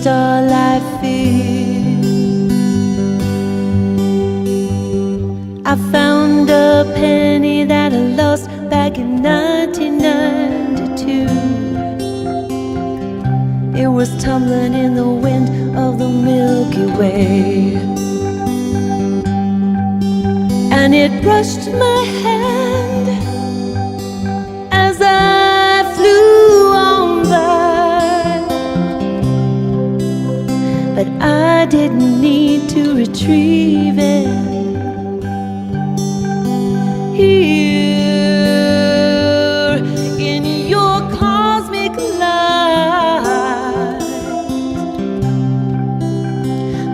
just all I feel. I found a penny that I lost back in 1992. It was tumbling in the wind of the Milky Way, and it brushed my hand as I flew on by. But I didn't need to retrieve it. Here in your cosmic light,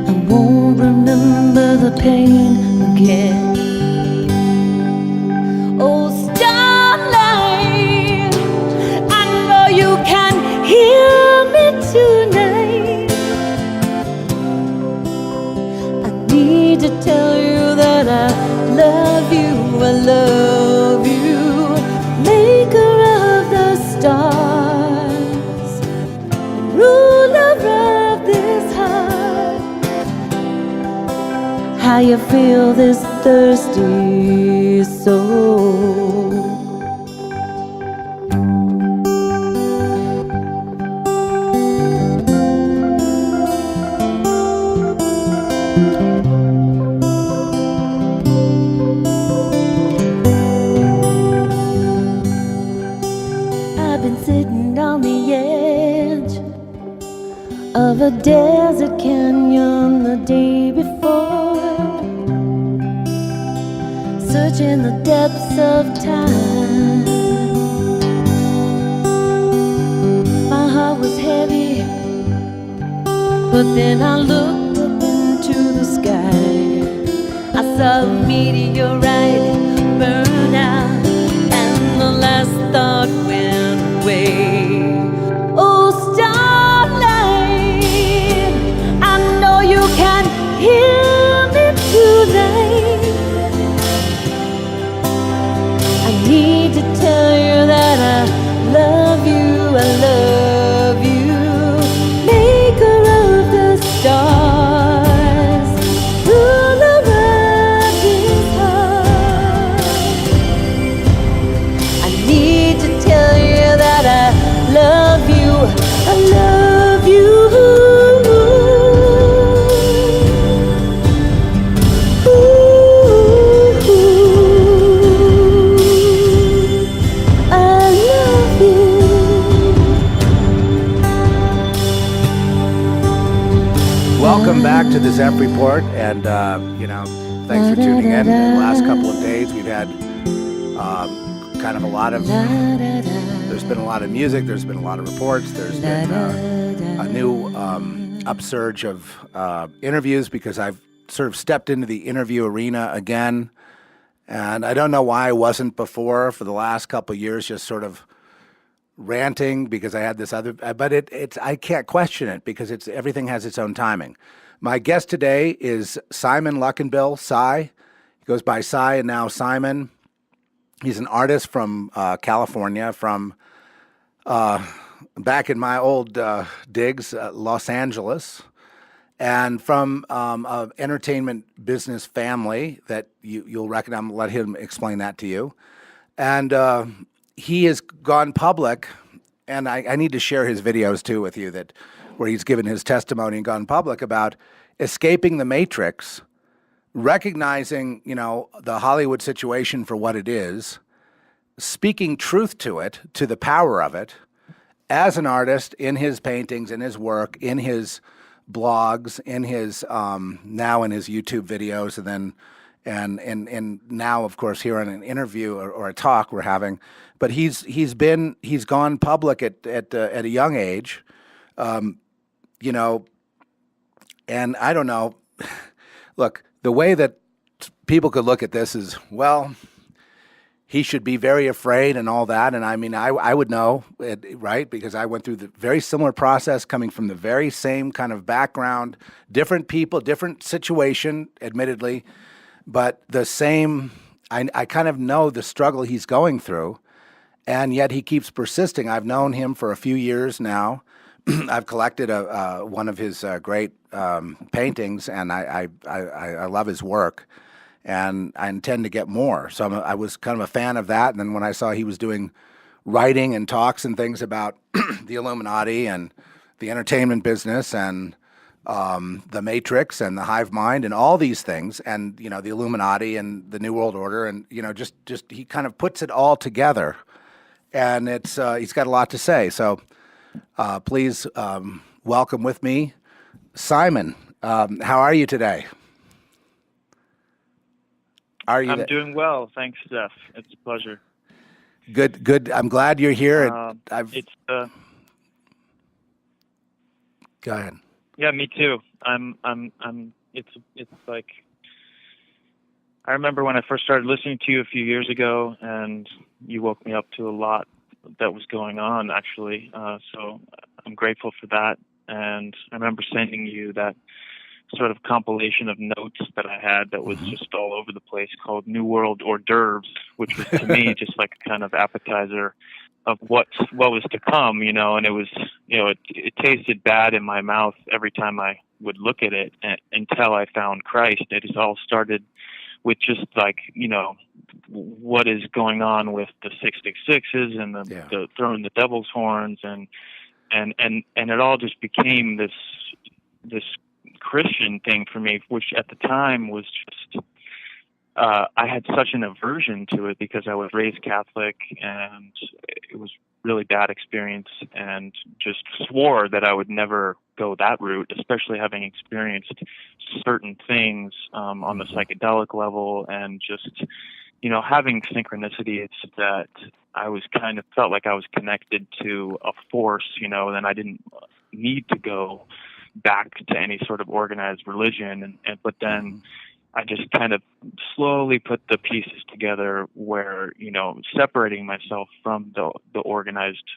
I won't remember the pain again. Oh, starlight, I know you can hear me tonight. I need to tell you that I love you, I love you, maker of the stars, ruler of this heart. How you feel this thirsty soul? I've been sitting on the edge of a desert canyon the day before, searching the depths of time. My heart was heavy, but then I looked up into the sky. I saw a meteorite burn out, and the last thought went away. Oh, starlight, I know you can hear me tonight. I need to tell you that I love you, I love you, maker of the stars, ruler of this heart. I need to tell you that I love you, I love you. Welcome back to the Zeph Report, and thanks for tuning in. The last couple of days, we've had kind of a lot of. There's been a lot of music. There's been a lot of reports. There's been a new upsurge of interviews because I've sort of stepped into the interview arena again, and I don't know why I wasn't before for the last couple of years, just sort of ranting because I had this other, but it's I can't question it because everything has its own timing. My guest today is Simon Luckenbill, Cy. He goes by Cy and now Simon. He's an artist from California, from back in my old digs, Los Angeles, and from an entertainment business family that you'll recognize. I'm going to let him explain that to you. And he has gone public, and I need to share his videos too with you, where he's given his testimony and gone public about escaping the matrix, recognizing, the Hollywood situation for what it is, speaking truth to it, to the power of it, as an artist in his paintings, in his work, in his blogs, in his now in his YouTube videos, and then and now, of course, here on an interview or a talk we're having. But he's gone public at a young age, and I don't know. Look, the way that people could look at this is, well, he should be very afraid and all that. And I mean, I would know, right? Because I went through the very similar process, coming from the very same kind of background, different people, different situation, admittedly, but the same. I kind of know the struggle he's going through, and yet he keeps persisting. I've known him for a few years now, I've collected one of his great paintings, and I love his work, and I intend to get more. So I was kind of a fan of that, and then when I saw he was doing writing and talks and things about the Illuminati and the entertainment business and the Matrix and the hive mind and all these things, and the Illuminati and the New World Order, and just he kind of puts it all together, and it's he's got a lot to say. So please welcome with me, Simon. How are you today? I'm doing well, thanks, Zeph. It's a pleasure. Good. I'm glad you're here. Go ahead. Yeah, me too. It's like, I remember when I first started listening to you a few years ago, and you woke me up to a lot that was going on, actually. So I'm grateful for that. And I remember sending you that sort of compilation of notes that I had that was just all over the place, called New World Hors d'oeuvres, which was to me just like a kind of appetizer of what was to come, and it was, it tasted bad in my mouth every time I would look at it, until I found Christ. It just all started with just like, what is going on with the 666s and the throwing the devil's horns, and it all just became this Christian thing for me, which at the time was just, I had such an aversion to it because I was raised Catholic, and it was really bad experience, and just swore that I would never go that route, especially having experienced certain things on the psychedelic level, and just, having synchronicities that I was kind of felt like I was connected to a force, then I didn't need to go back to any sort of organized religion, but then I just kind of slowly put the pieces together where, separating myself from the organized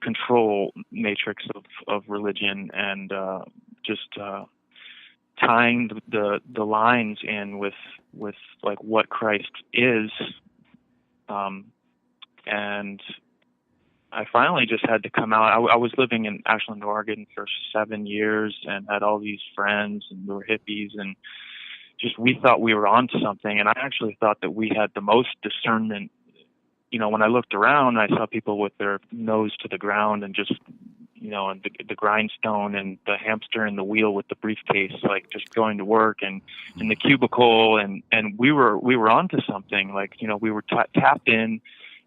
control matrix of religion, and just tying the lines in with like what Christ is, and I finally just had to come out. I was living in Ashland, Oregon for 7 years, and had all these friends, and we were hippies, and just we thought we were onto something. And I actually thought that we had the most discernment. When I looked around, I saw people with their nose to the ground, and just, and the grindstone, and the hamster in the wheel with the briefcase, like just going to work, and in the cubicle, and we were onto something. Like, we were tapped in.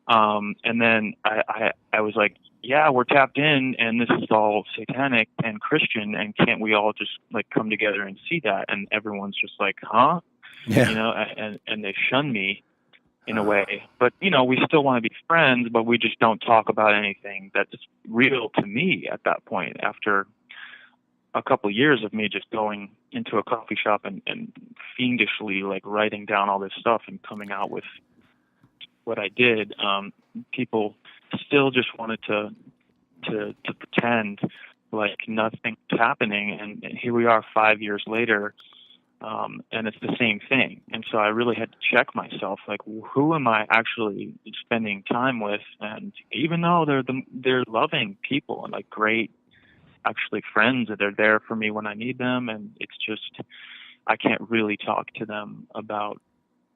And then I was like, yeah, we're tapped in, and this is all satanic and Christian, and can't we all just like come together and see that? And everyone's just like, huh? Yeah. And they shun me in a way, but we still want to be friends, but we just don't talk about anything that's real to me at that point, after a couple of years of me just going into a coffee shop and fiendishly like writing down all this stuff and coming out with what I did. People still just wanted to pretend like nothing's happening, and here we are 5 years later, and it's the same thing. And so I really had to check myself, like, who am I actually spending time with? And even though they're loving people and like great, actually friends, that they're there for me when I need them, and it's just I can't really talk to them about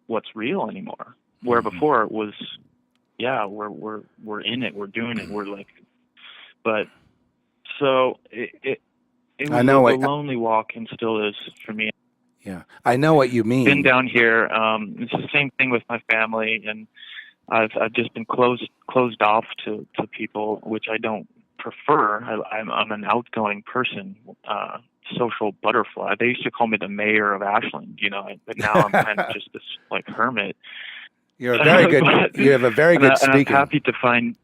what's real anymore. Where before it was, yeah, we're in it, we're doing it, we're like, but so it was a lonely walk, and still is for me. Yeah, I know what you mean. Been down here. It's the same thing with my family, and I've just been closed off to people, which I don't prefer. I'm an outgoing person, social butterfly. They used to call me the mayor of Ashland, but now I'm kind of just this like hermit. You're a very good. You have a very good speaker. I'm happy to find.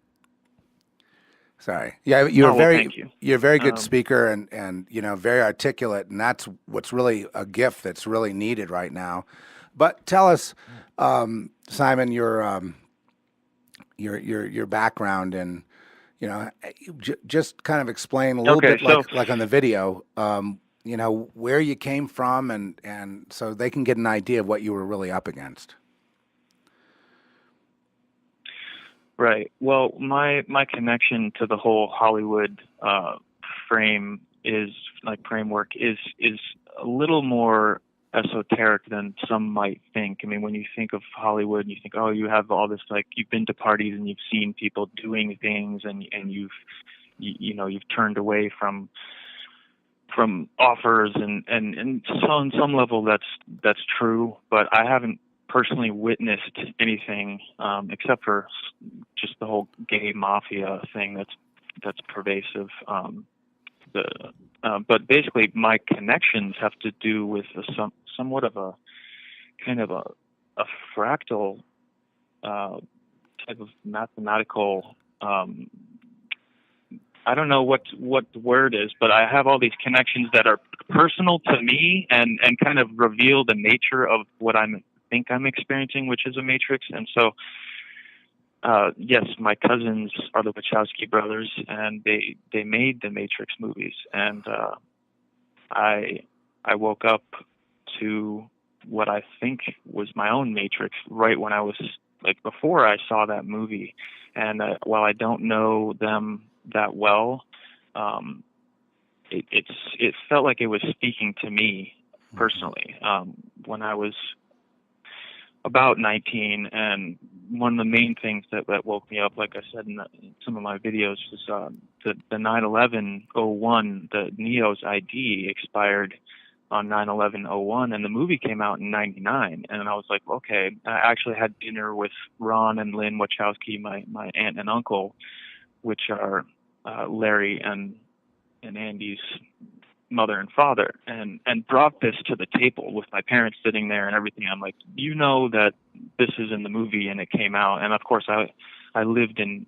Sorry. Yeah, you're thank you. You're a very good speaker, and very articulate, and that's what's really a gift that's really needed right now. But tell us, Simon, your background, and just kind of explain a little bit, like on the video, where you came from, and so they can get an idea of what you were really up against. Right. Well, my connection to the whole Hollywood framework is a little more esoteric than some might think. I mean, when you think of Hollywood, you think, oh, you have all this, like, you've been to parties and you've seen people doing things, and you've turned away from offers, and so on some level that's true, but I haven't personally witnessed anything except for just the whole gay mafia thing that's pervasive. But basically, my connections have to do with somewhat of a kind of a fractal type of mathematical. I don't know what the word is, but I have all these connections that are personal to me and kind of reveal the nature of what I think I'm experiencing, which is a matrix. And so, yes, my cousins are the Wachowski brothers, and they made the Matrix movies. And I woke up to what I think was my own Matrix right when I was, like, before I saw that movie. And while I don't know them that well, it felt like it was speaking to me personally when I was about 19. And one of the main things that woke me up, like I said in some of my videos, was the 9/11/01. The Neo's ID expired on 9/11/01, and the movie came out in '99. And I was like, okay. I actually had dinner with Ron and Lynn Wachowski, my aunt and uncle, which are Larry and Andy's mother and father, and brought this to the table with my parents sitting there and everything. I'm like, you know that this is in the movie and it came out. And of course I lived in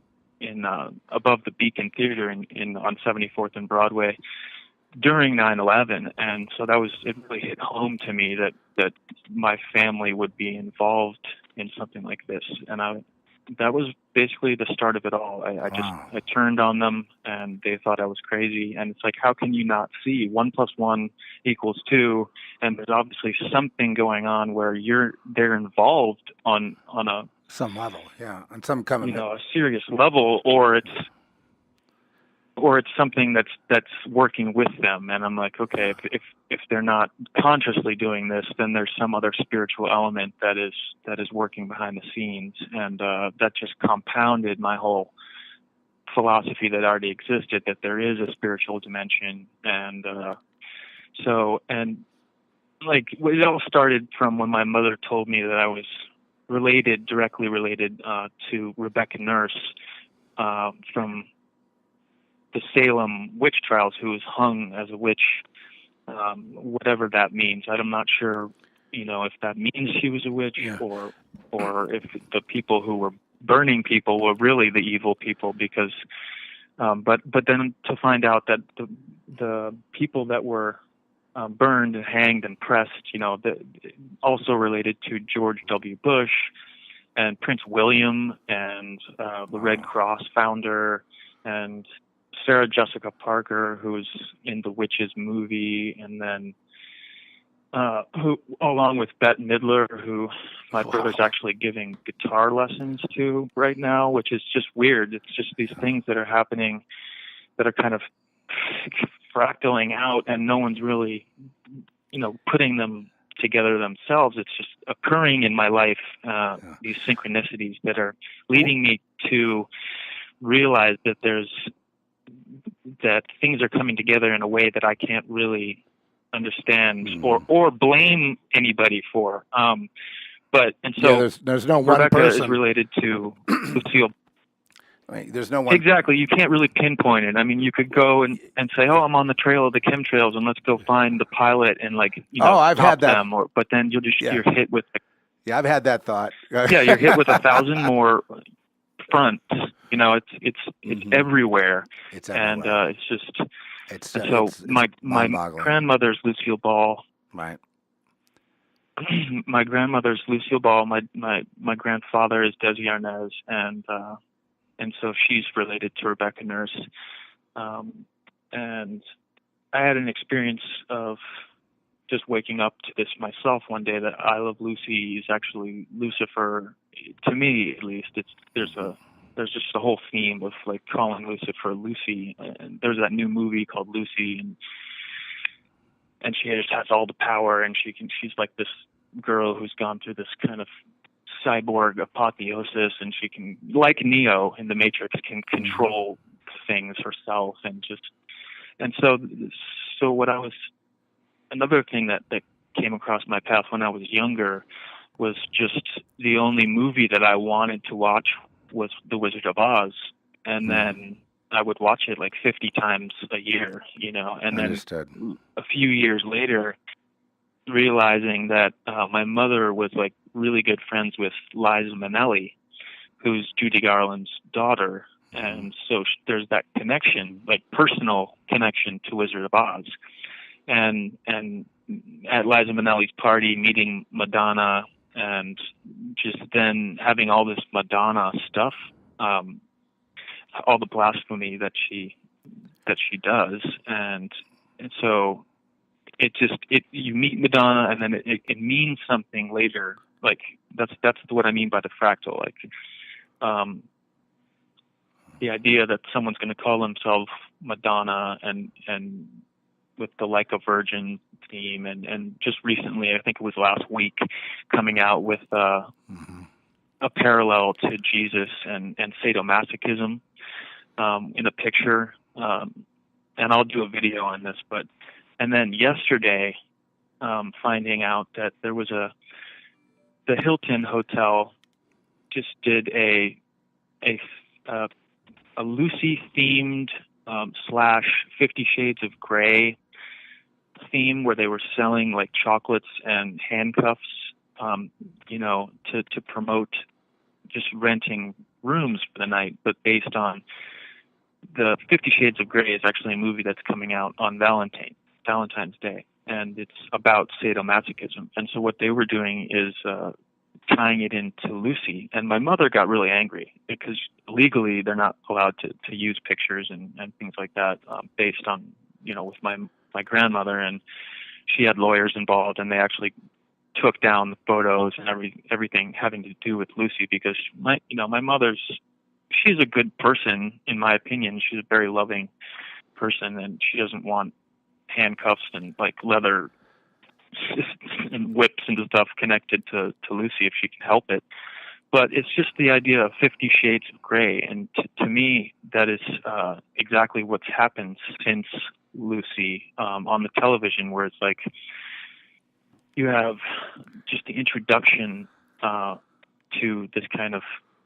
above the Beacon Theater in on 74th and Broadway during 9/11, and so it really hit home to me that my family would be involved in something like this. And that was basically the start of it all. I turned on them, and they thought I was crazy. And it's like, how can you not see 1 + 1 = 2? And there's obviously something going on where they're involved on some level, yeah, on some kind of a serious level, or it's something that's working with them. And I'm like, okay, if they're not consciously doing this, then there's some other spiritual element that is working behind the scenes. And that just compounded my whole philosophy that already existed, that there is a spiritual dimension. And like, it all started from when my mother told me that I was directly related to Rebecca Nurse from the Salem witch trials, who was hung as a witch, whatever that means. I'm not sure, if that means she was a witch, or if the people who were burning people were really the evil people. Because, but then to find out that the people that were burned and hanged and pressed, also related to George W. Bush and Prince William and the Red Cross founder and Sarah Jessica Parker, who's in the Witches movie, and then who, along with Bette Midler, who my brother's actually giving guitar lessons to right now, which is just weird. It's just these things that are happening that are kind of fractaling out, and no one's really, putting them together themselves. It's just occurring in my life, these synchronicities that are leading me to realize that that things are coming together in a way that I can't really understand or blame anybody for. There's no one Rebecca person is related to Lucille. There's no one. Exactly. You can't really pinpoint it. I mean, you could go and say, oh, I'm on the trail of the chemtrails, and let's go find the pilot and I've had that. Them. But then you're hit with. I've had that thought. You're hit with 1,000 more fronts. It's everywhere. It's everywhere. And my grandmother's Lucille Ball. Right. My grandmother's Lucille Ball. My grandfather is Desi Arnaz, and so she's related to Rebecca Nurse. And I had an experience of just waking up to this myself one day, that I Love Lucy is actually Lucifer, to me at least. There's there's just a whole theme of like calling Lucifer Lucy. And there's that new movie called Lucy, and she just has all the power, and she's like this girl who's gone through this kind of cyborg apotheosis, and she can, like Neo in the Matrix, can control things herself, and so what I was, another thing that came across my path when I was younger was just the only movie that I wanted to watch was The Wizard of Oz, and then I would watch it like 50 times a year, and Understood. then a few years later, realizing that my mother was like really good friends with Liza Minnelli, who's Judy Garland's daughter, and so there's that connection, like personal connection to Wizard of Oz, and at Liza Minnelli's party, meeting Madonna, and just then having all this Madonna stuff, all the blasphemy that she does, and so you meet Madonna, and then it means something later. Like that's what I mean by the fractal. Like the idea that someone's going to call themselves Madonna, and with the Like a Virgin theme, and just recently, I think it was last week, coming out with a parallel to Jesus and sadomasochism in a picture. And I'll do a video on this, and then yesterday, finding out that there was the Hilton Hotel just did a Lucy themed / 50 Shades of Grey theme, where they were selling like chocolates and handcuffs, to promote just renting rooms for the night, but based on the 50 Shades of Grey is actually a movie that's coming out on Valentine's Day, and it's about sadomasochism. And so what they were doing is tying it into Lucy. And my mother got really angry because legally they're not allowed to use pictures and things like that based on, with my grandmother, and she had lawyers involved, and they actually took down the photos and everything having to do with Lucy, because my she's a good person, in my opinion. She's a very loving person, and she doesn't want handcuffs and like leather and whips and stuff connected to Lucy if she can help it. But it's just the idea of 50 Shades of Grey, and to me, that is exactly what's happened since Lucy on the television, where it's like you have just the introduction to this kind of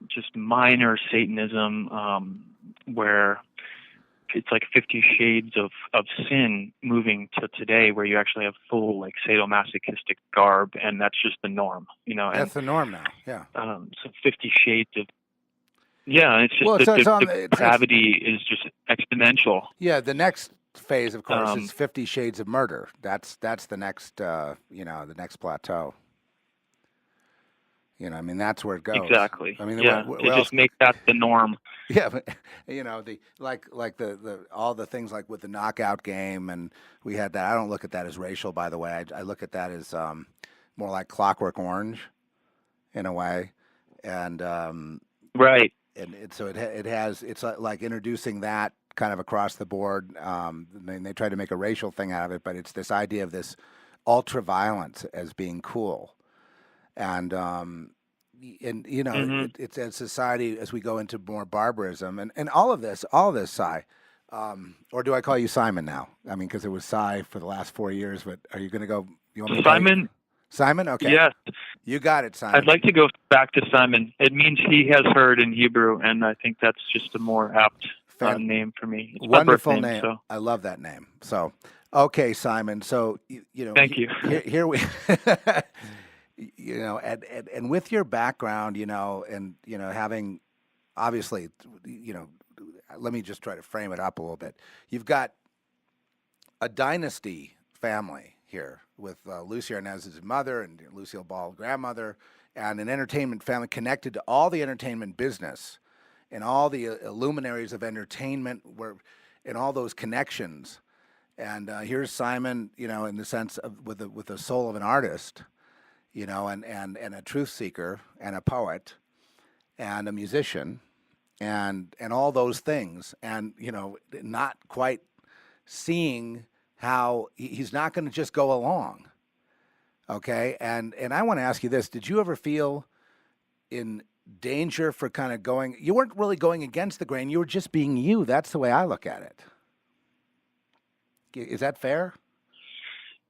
just minor Satanism, where it's like 50 Shades of sin moving to today, where you actually have full like sadomasochistic garb, and that's just the norm, That's the norm now. Yeah. So 50 Shades of, it's just the gravity is just exponential. Yeah, the next phase, of course, is 50 Shades of Murder. That's the next, the next plateau. That's where it goes. Exactly. I mean, it just makes that the norm. Yeah, but the all the things like with the knockout game, and we had that. I don't look at that as racial, by the way. I look at that as more like Clockwork Orange, in a way, and right. And so it's like introducing that kind of across the board. They try to make a racial thing out of it, but it's this idea of this ultra violence as being cool. And it's a society as we go into more barbarism and all of this, Cy, or do I call you Simon now? I mean, because it was Cy for the last 4 years. But are you going to go? You want me to Simon? Simon? Okay. Yes. You got it, Simon. I'd like to go back to Simon. It means he has heard in Hebrew, and I think that's just a more apt name for me. It's wonderful my birth name. So. I love that name. So, okay, Simon. So Thank you. Here we. And with your background, and having, obviously, let me just try to frame it up a little bit. You've got a dynasty family here with Lucy Arnaz's mother and Lucille Ball grandmother, and an entertainment family connected to all the entertainment business and all the luminaries of entertainment, and all those connections. And here's Simon, in the sense of with the soul of an artist. And a truth seeker and a poet and a musician and all those things, and not quite seeing how he's not going to just go along. Okay, and I want to ask you this: did you ever feel in danger for kind of going? You weren't really going against the grain; you were just being you. That's the way I look at it. Is that fair?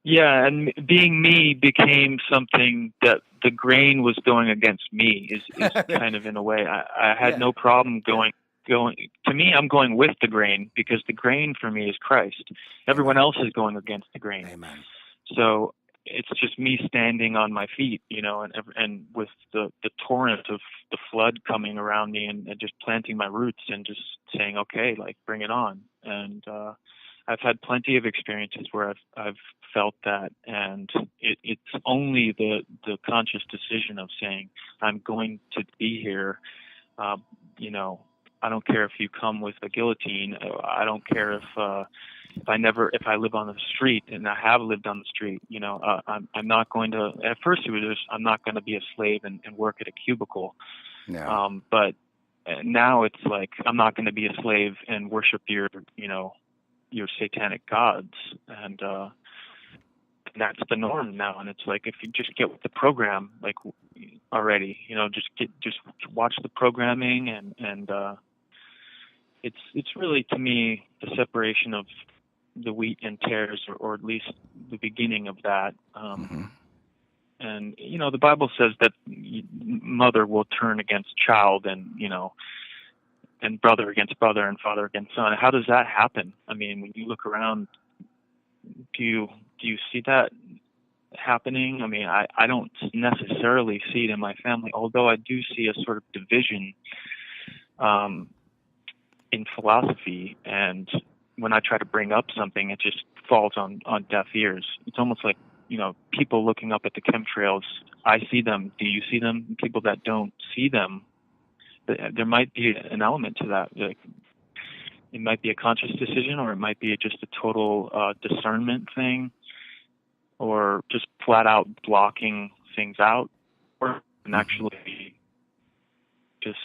Yeah, and being me became something that the grain was going against me. Is kind of in a way. I had Yeah. no problem going. To me, I'm going with the grain because the grain for me is Christ. Everyone Amen. else is going against the grain. Amen. So it's just me standing on my feet, and with the torrent of the flood coming around me, and just planting my roots and just saying, okay, like bring it on. And I've had plenty of experiences where I've felt that, and it's only the conscious decision of saying, I'm going to be here. Uh, I don't care if you come with a guillotine. I don't care if I live on the street, and I have lived on the street. I'm not going to. At first, it was just, I'm not going to be a slave and work at a cubicle. Yeah. But now it's like I'm not going to be a slave and worship your satanic gods, and that's the norm now. And it's like if you just get with the program, like already, just watch the programming, and it's really, to me, the separation of the wheat and tares, or at least the beginning of that. And the Bible says that mother will turn against child, and brother against brother, and father against son. How does that happen? I mean, when you look around, do you see that happening? I mean, I don't necessarily see it in my family, although I do see a sort of division in philosophy. And when I try to bring up something, it just falls on deaf ears. It's almost like, people looking up at the chemtrails. I see them. Do you see them? People that don't see them, there might be an element to that. Like, it might be a conscious decision, or it might be just a total discernment thing, or just flat out blocking things out, or actually just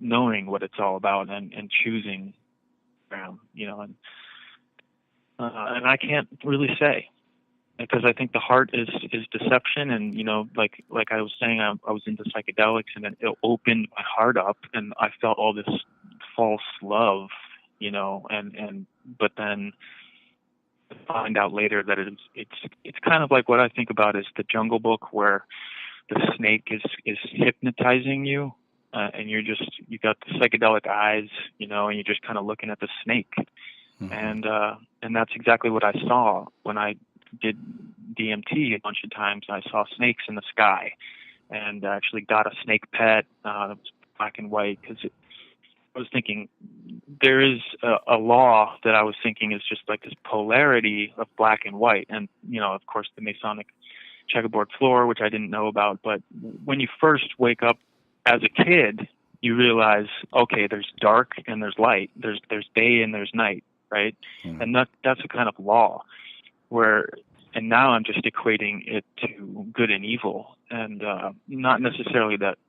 knowing what it's all about, and choosing, and I can't really say, because I think the heart is deception. And like I was saying, I was into psychedelics, and it opened my heart up, and I felt all this false love, and but then find out later that it's kind of like what I think about is the Jungle Book, where the snake is hypnotizing you, and you got the psychedelic eyes, and you're just kind of looking at the snake. And that's exactly what I saw when I did DMT a bunch of times. I saw snakes in the sky, and I actually got a snake pet that was black and white, because I was thinking there is a law that I was thinking is just like this polarity of black and white. And, of course, the Masonic checkerboard floor, which I didn't know about. But when you first wake up as a kid, you realize, okay, there's dark and there's light. There's day and there's night, right? And that's a kind of law and now I'm just equating it to good and evil, and not necessarily that,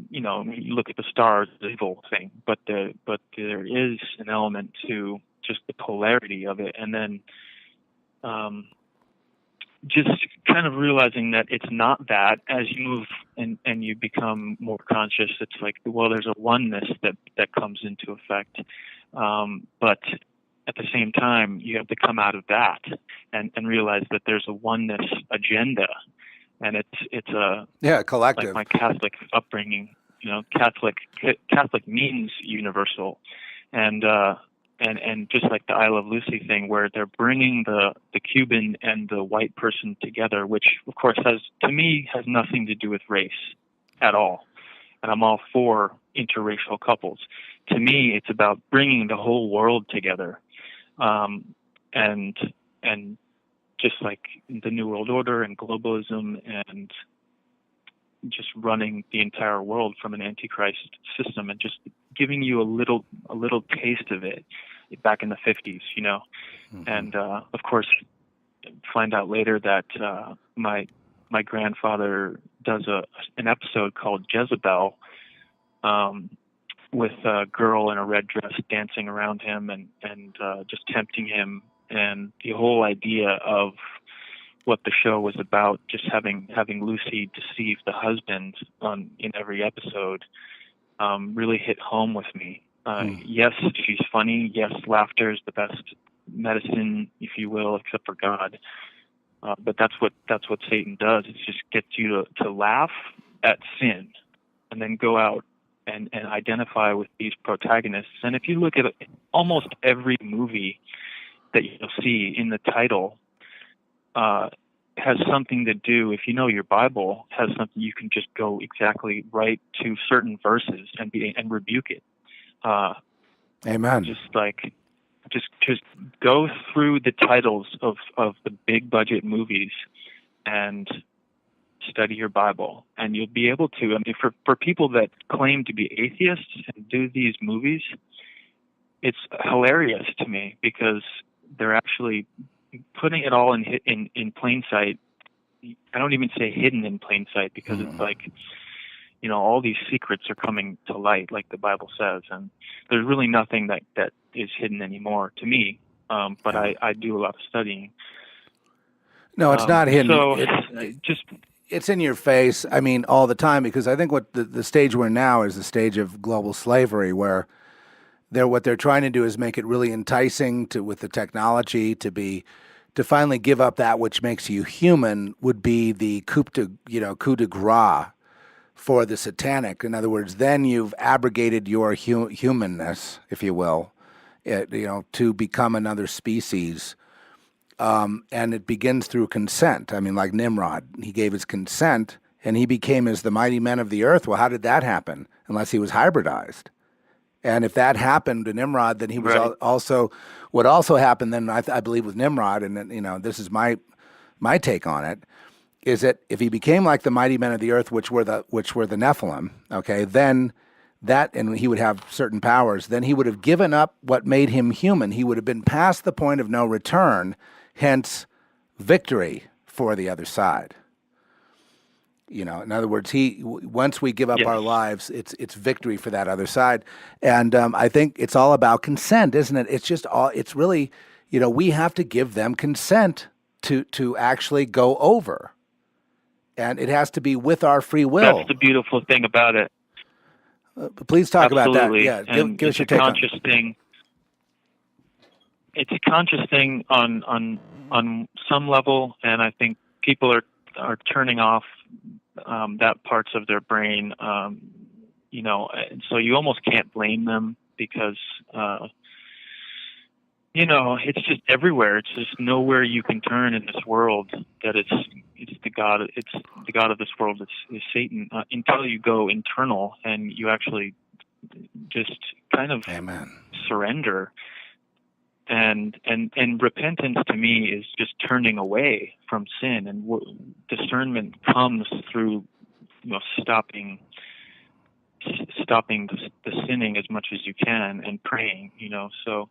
you look at the stars, the evil thing, but there is an element to just the polarity of it. And then just kind of realizing that it's not that. As you move and you become more conscious, it's like, well, there's a oneness that comes into effect, but at the same time, you have to come out of that and realize that there's a oneness agenda, and it's a collective. Like my Catholic upbringing, Catholic means universal, and just like the I Love Lucy thing, where they're bringing the Cuban and the white person together, which of course has nothing to do with race at all, and I'm all for interracial couples. To me, it's about bringing the whole world together. And just like the New World Order and globalism, and just running the entire world from an antichrist system, and just giving you a little taste of it back in the 50s, and of course find out later that my grandfather does an episode called Jezebel, with a girl in a red dress dancing around him and just tempting him, and the whole idea of what the show was about, just having Lucy deceive the husband in every episode, really hit home with me. Yes, she's funny. Yes, laughter is the best medicine, if you will, except for God. But that's what Satan does. It just gets you to laugh at sin, and then go out and identify with these protagonists. And if you look at almost every movie that you'll see in the title, has something to do, if you know your Bible, has something you can just go exactly right to certain verses and rebuke it. Amen. Just go through the titles of the big budget movies and study your Bible, and you'll be able to. I mean, for people that claim to be atheists and do these movies, it's hilarious to me because they're actually putting it all in plain sight. I don't even say hidden in plain sight, because it's like, all these secrets are coming to light, like the Bible says, and there's really nothing that is hidden anymore to me. But I do a lot of studying. No, it's not hidden. So it's in your face. I mean, all the time, because I think what the stage we're in now is the stage of global slavery, where what they're trying to do is make it really enticing with the technology to finally give up that which makes you human, would be the coup de grace for the satanic. In other words, then you've abrogated your humanness, if you will, to become another species. And it begins through consent. I mean, like Nimrod, he gave his consent and he became as the mighty men of the earth. Well, how did that happen? Unless he was hybridized. And if that happened to Nimrod, then he was right. What also happened then, I believe, with Nimrod, and this is my take on it, is that if he became like the mighty men of the earth, which were the Nephilim, okay, then and he would have certain powers, then he would have given up what made him human. He would have been past the point of no return, hence victory for the other side. In other words, once we give up our lives, it's victory for that other side. And I think it's all about consent, isn't it? It's really, we have to give them consent to actually go over. And it has to be with our free will. That's the beautiful thing about it. Please talk Absolutely. about that. Yeah, give us your take on it. It's a conscious thing on some level, and I think people are turning off that parts of their brain, so you almost can't blame them, because it's just everywhere. It's just nowhere you can turn in this world that it's the god of this world is Satan, until you go internal and you actually just kind of Amen. surrender. And repentance to me is just turning away from sin, and discernment comes through, stopping the sinning as much as you can, and praying. So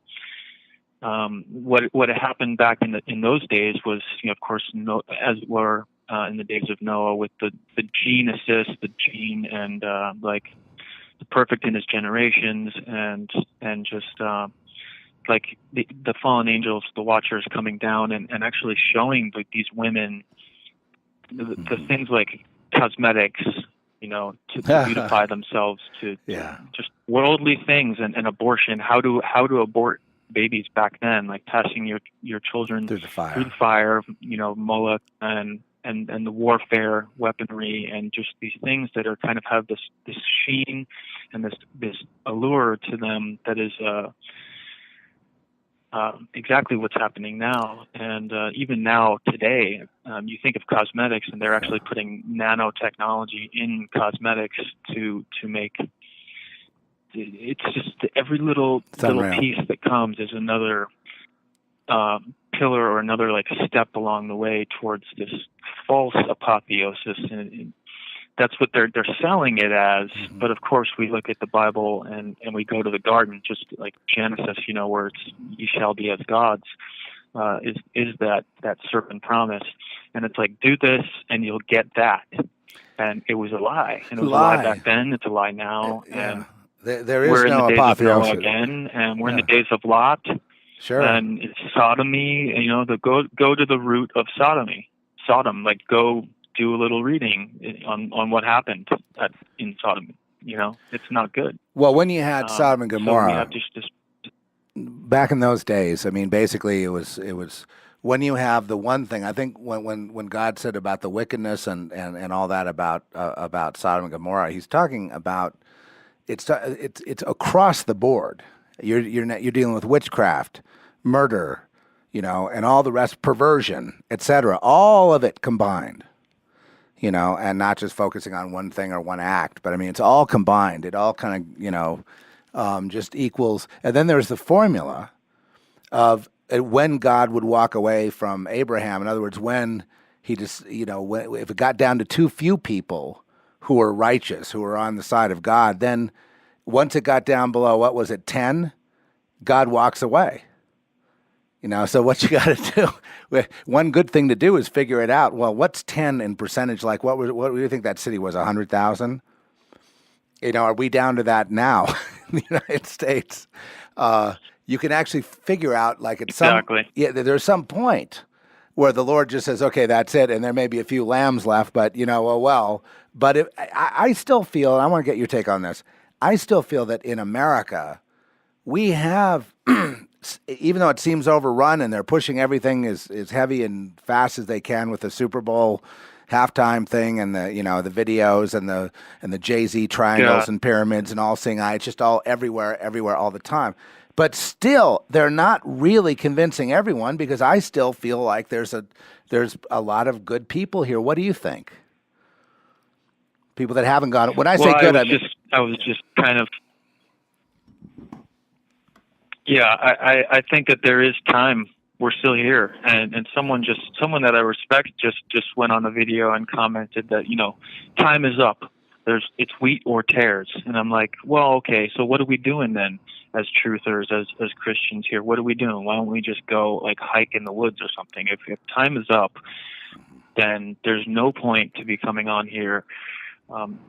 what happened back in those days was, of course, as were in the days of Noah, with the gene assist, and like the perfect in his generations, and just like the fallen angels, the watchers coming down and actually showing these women the things like cosmetics, to beautify themselves, to just worldly things, and abortion, how to abort babies back then, like passing your children through the fire, Moloch, and the warfare weaponry, and just these things that are kind of have this sheen and this allure to them that is exactly what's happening now. And even now today, you think of cosmetics, and they're actually putting nanotechnology in cosmetics to make it's just every little piece that comes is another pillar, or another like step along the way towards this false apotheosis, and that's what they're selling it as. Mm-hmm. But of course, we look at the Bible and we go to the garden, just like Genesis, where it's "ye shall be as gods," is that serpent promise, and it's like, do this and you'll get that, and it was a lie, and it was a lie back then. It's a lie now, and There is we're in the no days of Noah apotheosis. again, and we're in Yeah. the days of Lot, Sure. and it's sodomy. You know, go to the root of Sodom. Like, go do a little reading on what happened in Sodom. You know, it's not good. Well, when you had Sodom and So we Gomorrah, have just back in those days, I mean, basically it was when you have the one thing, I think when God said about the wickedness and all that about Sodom and Gomorrah, he's talking about it's across the board. You're dealing with witchcraft, murder, and all the rest, perversion, etc. All of it combined. And not just focusing on one thing or one act, but I mean, it's all combined. It all kind of, just equals. And then there's the formula of when God would walk away from Abraham. In other words, when he just, if it got down to too few people who were righteous, who were on the side of God, then once it got down below, what was it, 10, God walks away. So what you got to do, one good thing to do is figure it out. Well, what's 10 in percentage like? What do you think that city was, 100,000? Are we down to that now in the United States? You can actually figure out, like, at exactly. there's some point where the Lord just says, okay, that's it. And there may be a few lambs left, but, but I still feel, and I want to get your take on this. I still feel that in America, we have, even though it seems overrun and they're pushing everything as heavy and fast as they can with the Super Bowl halftime thing and the the videos and the Jay-Z triangles and pyramids and all seeing eye, it's just all everywhere all the time. But still, they're not really convincing everyone, because I still feel like there's a lot of good people here. What do you think? People that haven't gone. When I say good, I was just kind of. Yeah, I think that there is time. We're still here, and someone that I respect just went on the video and commented that time is up. It's wheat or tares, and I'm like, well, okay, so what are we doing then as truthers, as Christians here? What are we doing? Why don't we just go like hike in the woods or something? If time is up, then there's no point to be coming on here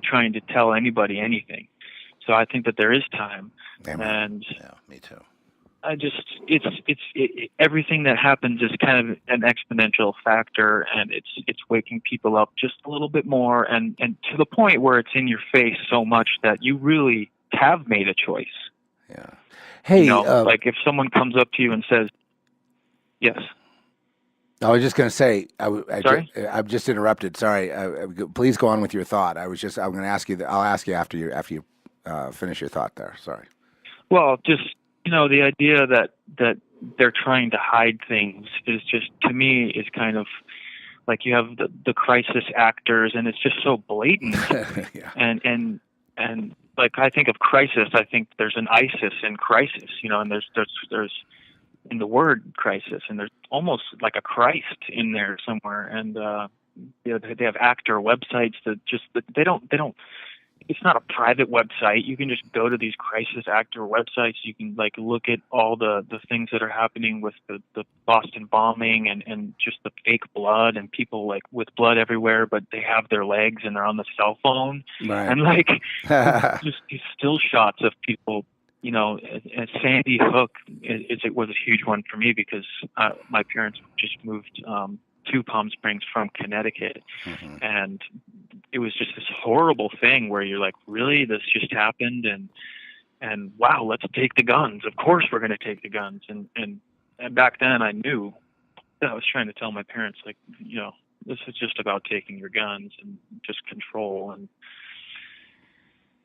trying to tell anybody anything. So I think that there is time, and yeah, me too. Everything that happens is kind of an exponential factor, and it's waking people up just a little bit more, and to the point where it's in your face so much that you really have made a choice. Yeah. Hey, like if someone comes up to you and says, "Yes." I was just going to say, Sorry? I'm just interrupted. Sorry. Please go on with your thought. I'm going to ask you. I'll ask you after you finish your thought there. Sorry. Well, just the idea that they're trying to hide things is just, to me, is kind of like you have the crisis actors, and it's just so blatant. Yeah. And like, I think of crisis, I think there's an ISIS in crisis, and there's in the word crisis, and there's almost like a Christ in there somewhere. And they have actor websites that they don't. It's not a private website. You can just go to these crisis actor websites. You can like look at all the things that are happening with the Boston bombing and just the fake blood and people like with blood everywhere, but they have their legs and they're on the cell phone. Right. And like just these still shots of people, and Sandy Hook it was a huge one for me, because my parents just moved to Palm Springs from Connecticut. Mm-hmm. And it was just this horrible thing where you're like, really, this just happened, and wow, let's take the guns. Of course we're going to take the guns. And back then I knew that I was trying to tell my parents, like, this is just about taking your guns and just control.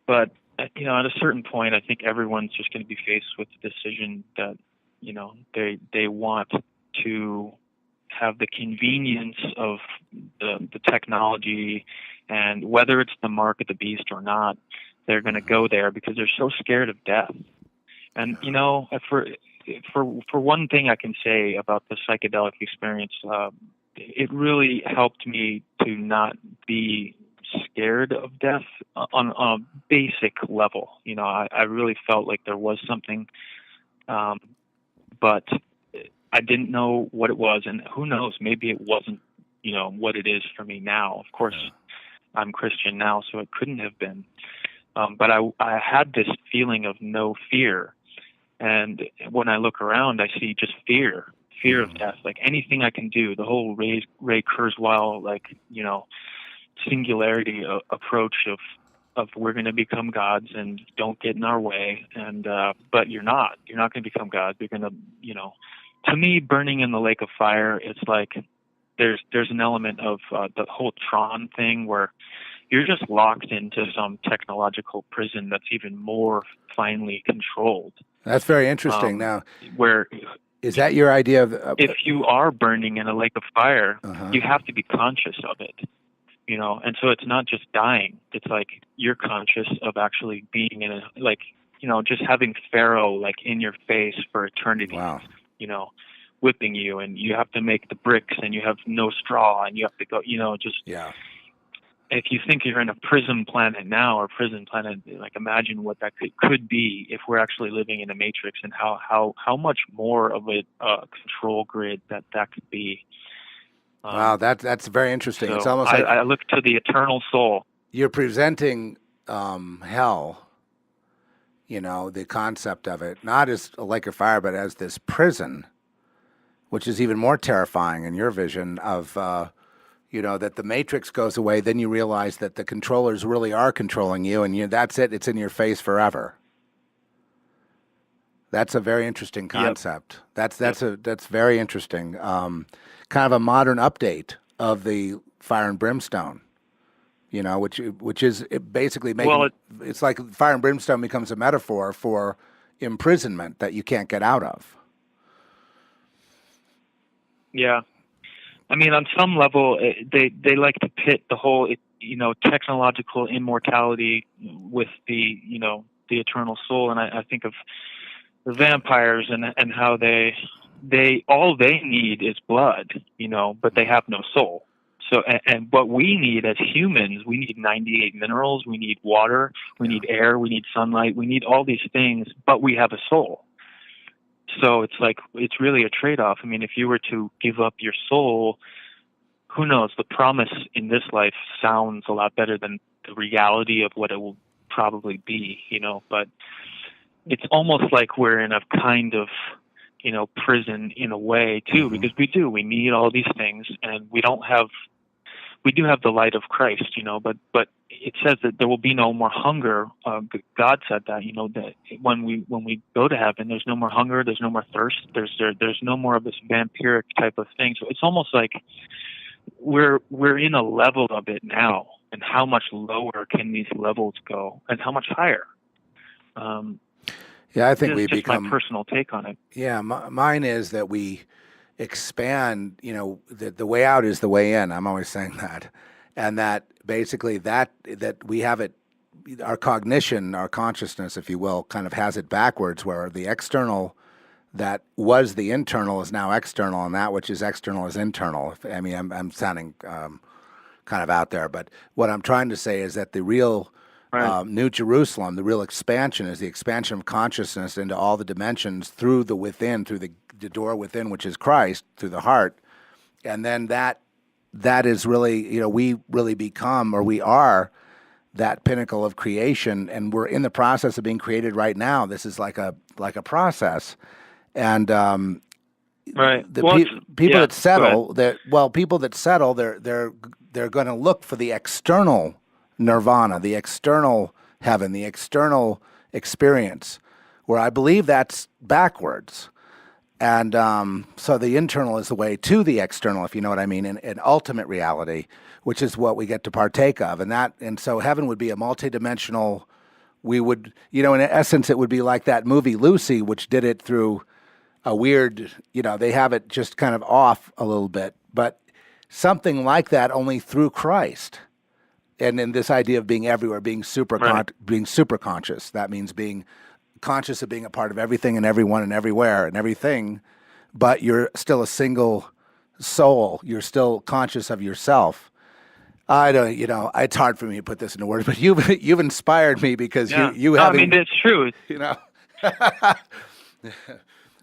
But at a certain point, I think everyone's just going to be faced with the decision that, they want to have the convenience of the technology, and whether it's the mark of the beast or not, they're going to go there because they're so scared of death. And for one thing I can say about the psychedelic experience, it really helped me to not be scared of death on a basic level. I really felt like there was something, but I didn't know what it was, and who knows, maybe it wasn't, what it is for me now. Of course, I'm Christian now, so it couldn't have been. But I had this feeling of no fear. And when I look around, I see just fear of death. Like anything I can do, the whole Ray Kurzweil, like, singularity approach of we're going to become gods and don't get in our way. And, but you're not going to become gods. You're going to, to me, burning in the lake of fire, it's like there's an element of the whole Tron thing where you're just locked into some technological prison that's even more finely controlled. That's very interesting. Now, where is that your idea of? If you are burning in a lake of fire, Uh-huh. you have to be conscious of it, and so it's not just dying. It's like you're conscious of actually being in just having Pharaoh like in your face for eternity. Wow. Whipping you, and you have to make the bricks, and you have no straw, and you have to go, Yeah. If you think you're in a prison planet now or prison planet, like imagine what that could be if we're actually living in a matrix, and how much more of a control grid that could be. Wow, that's very interesting. So it's almost like I look to the eternal soul. You're presenting hell, the concept of it, not as a lake of fire, but as this prison, which is even more terrifying in your vision of, that the matrix goes away. Then you realize that the controllers really are controlling you, and that's it. It's in your face forever. That's a very interesting concept. Yep. That's very interesting. Kind of a modern update of the fire and brimstone. Which is basically making it's like fire and brimstone becomes a metaphor for imprisonment that you can't get out of. Yeah. I mean, on some level, they like to pit the whole, technological immortality with the eternal soul. And I think of the vampires and how they all they need is blood, but they have no soul. So, and what we need as humans, we need 98 minerals, we need water, we need air, we need sunlight, we need all these things, but we have a soul. So it's really a trade-off. I mean, if you were to give up your soul, who knows? The promise in this life sounds a lot better than the reality of what it will probably be, but it's almost like we're in a kind of, prison in a way too, because we need all these things, and we do have the light of Christ, but it says that there will be no more hunger. God said that, that when we go to heaven, there's no more hunger, there's no more thirst, there's no more of this vampiric type of thing. So it's almost like we're in a level of it now, and how much lower can these levels go, and how much higher? Yeah, I think we just become my personal take on it. Yeah, mine is that we expand. The way out is the way in. I'm always saying that, and that basically that we have it. Our cognition, our consciousness, if you will, kind of has it backwards, where the external that was the internal is now external, and that which is external is internal. I mean, I'm sounding kind of out there, but what I'm trying to say is that the real New Jerusalem, the real expansion, is the expansion of consciousness into all the dimensions through the within, through the door within, which is Christ, through the heart. And then that is really, we really become, or we are, that pinnacle of creation, and we're in the process of being created right now. This is like a process. And right. People that settle, they're going to look for the external nirvana, the external heaven, the external experience, where I believe that's backwards. And so the internal is the way to the external, if you know what I mean, in ultimate reality, which is what we get to partake of. And so heaven would be a multidimensional, we would, in essence, it would be like that movie Lucy, which did it through a weird, they have it just kind of off a little bit, but something like that only through Christ. And in this idea of being everywhere, being being super conscious, that means being conscious of being a part of everything and everyone and everywhere and everything, but you're still a single soul. You're still conscious of yourself. I don't, it's hard for me to put this into words, but you've inspired me because you have. I mean, it's true.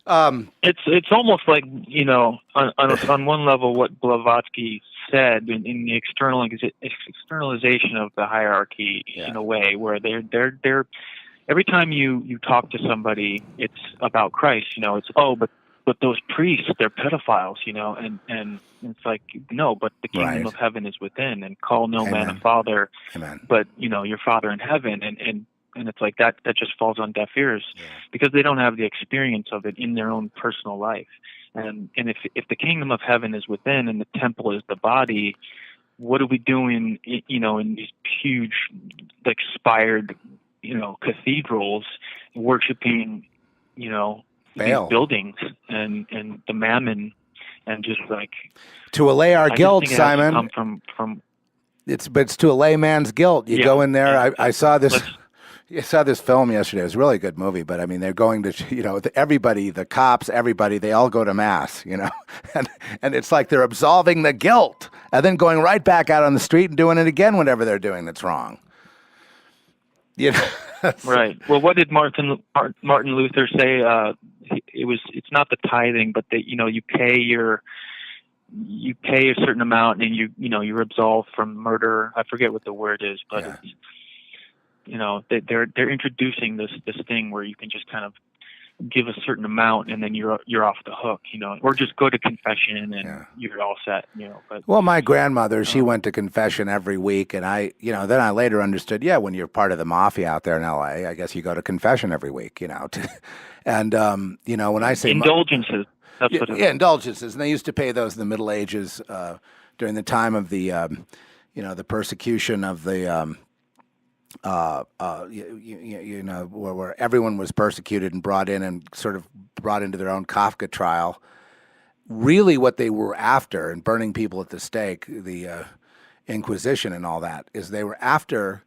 It's almost like, you know, on one level, what Blavatsky said in the externalization of the hierarchy, in a way, where they're every time you talk to somebody, it's about Christ. You know, it's but those priests, they're pedophiles. You know, and it's like, no, but the kingdom of heaven is within, and call no man a father, but you know, your Father in heaven, and it's like that just falls on deaf ears because they don't have the experience of it in their own personal life. And if the kingdom of heaven is within and the temple is the body, what are we doing, you know, in these huge, like, spired, you know, cathedrals, worshiping, you know, these buildings and the mammon, and just like to allay our guilt, it Simon. has to come from it's to allay man's guilt. You go in there. I saw this. I saw this film yesterday. It was a really good movie, but I mean, they're going to, you know, everybody, the cops, everybody, they all go to mass, you know, and it's like they're absolving the guilt and then going right back out on the street and doing it again, whatever they're doing that's wrong. You know? Right. Well, what did Martin Luther say? It's not the tithing, but that, you know, you pay a certain amount, and you know, you're absolved from murder. I forget what the word is, but it's, you know, they're introducing this thing where you can just kind of give a certain amount and then you're off the hook, you know, or just go to confession and you're all set, you know. But well, my grandmother, she went to confession every week, and then I later understood, when you're part of the mafia out there in LA, I guess you go to confession every week, you know. And you know, when I say indulgences, that's what it is. Indulgences, and they used to pay those in the Middle Ages during the time of the you know, the persecution of the you know, where everyone was persecuted and brought in and sort of brought into their own Kafka trial. Really what they were after, and burning people at the stake, the Inquisition and all that, is they were after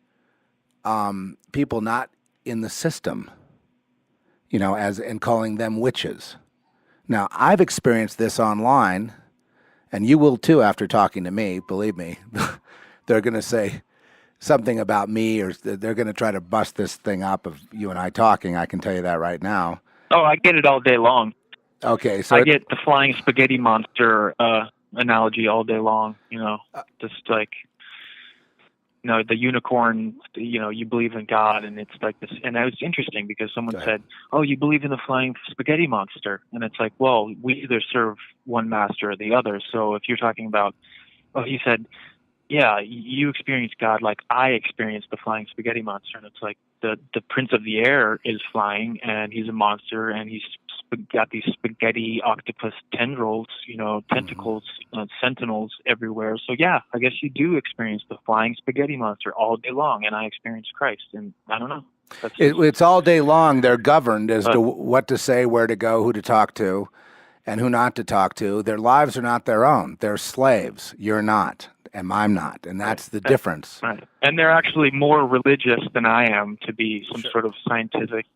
people not in the system, you know, and calling them witches. Now, I've experienced this online, and you will too after talking to me, believe me. They're going to say something about me, or they're going to try to bust this thing up of you and I talking. I can tell you that right now. Oh, I get it all day long. Okay, so I get the flying spaghetti monster analogy all day long. You know, just like, you know, the unicorn. You know, you believe in God, and it's like this. And it was interesting because someone said, "Oh, you believe in the flying spaghetti monster?" And it's like, well, we either serve one master or the other. So if you're talking about, he said, yeah, you experience God like I experienced the flying spaghetti monster. And it's like the prince of the air is flying, and he's a monster, and he's got these spaghetti octopus tendrils, you know, tentacles, sentinels everywhere. So yeah, I guess you do experience the flying spaghetti monster all day long, and I experienced Christ, and I don't know. It's all day long. They're governed as to what to say, where to go, who to talk to, and who not to talk to. Their lives are not their own. They're slaves. You're not. And I'm not, and that's the difference. Right. And they're actually more religious than I am to be some sort of scientific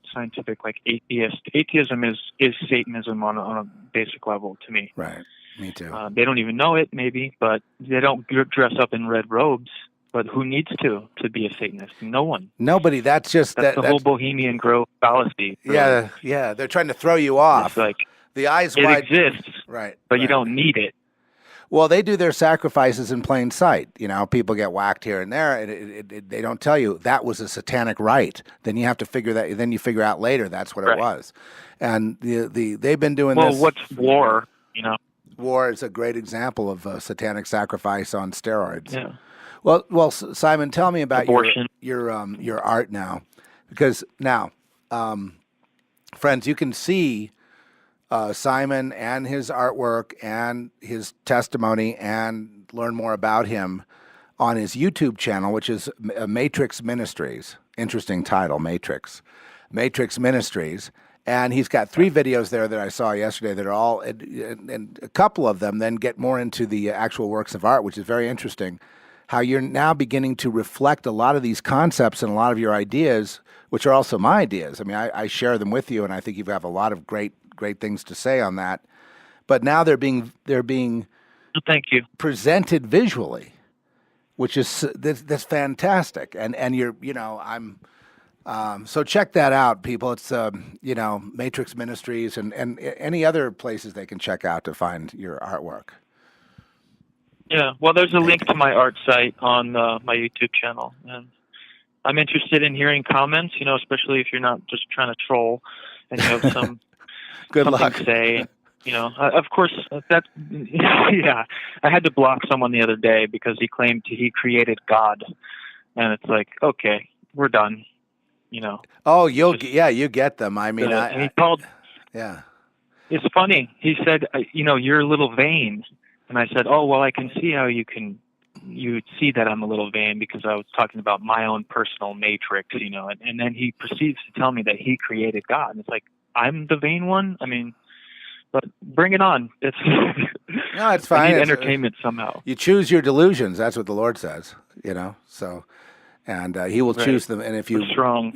like atheist. Atheism is Satanism on a basic level to me. Right. Me too. They don't even know it, maybe, but they don't dress up in red robes. But who needs to be a Satanist? No one. Nobody. That's the whole Bohemian Grove fallacy. Really. Yeah. They're trying to throw you off. It's like the eyes it wide. Exists, right? But you don't need it. Well, they do their sacrifices in plain sight. You know, people get whacked here and there, and they don't tell you that was a satanic rite. Then you have to figure that. Then you figure out later that's what it was. And they've been doing this. Well, what's war? You know, war is a great example of satanic sacrifice on steroids. Yeah. Well, Simon, tell me about your art now, because now, friends, you can see Simon and his artwork and his testimony and learn more about him on his YouTube channel, which is Matrix Ministries. Interesting title, Matrix Ministries. And he's got 3 videos there that I saw yesterday that are all, and a couple of them then get more into the actual works of art, which is very interesting. How you're now beginning to reflect a lot of these concepts and a lot of your ideas, which are also my ideas. I mean, I share them with you, and I think you have a lot of great things to say on that. But now they're being thank you, presented visually, which is that's fantastic. And you're, you know, So check that out, people. It's Matrix Ministries and any other places they can check out to find your artwork. Yeah, well, there's a link to my art site on my YouTube channel, and I'm interested in hearing comments. Especially if you're not just trying to troll, and you have Good something luck. to say. Of course, that. Yeah, I had to block someone the other day because he claimed he created God, and it's like, okay, we're done. Oh, you get them. I mean, and he called. Yeah. It's funny. He said, you're a little vain. And I said, oh, well, I can see how you would see that I'm a little vain because I was talking about my own personal matrix, and then he proceeds to tell me that he created God. And it's like, I'm the vain one? I mean, but bring it on. No, it's fine. I need entertainment somehow. You choose your delusions. That's what the Lord says, so, and he will choose them. And if you strong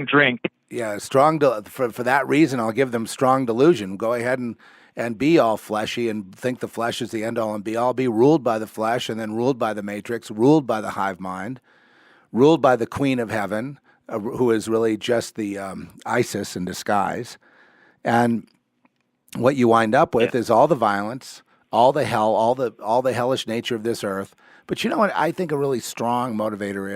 drink. Yeah, for that reason, I'll give them strong delusion. Go ahead and be all fleshy and think the flesh is the end all and be all. Be ruled by the flesh and then ruled by the matrix, ruled by the hive mind, ruled by the queen of heaven, who is really just the Isis in disguise. And what you wind up with is all the violence, all the hell, all the hellish nature of this earth. But you know what I think a really strong motivator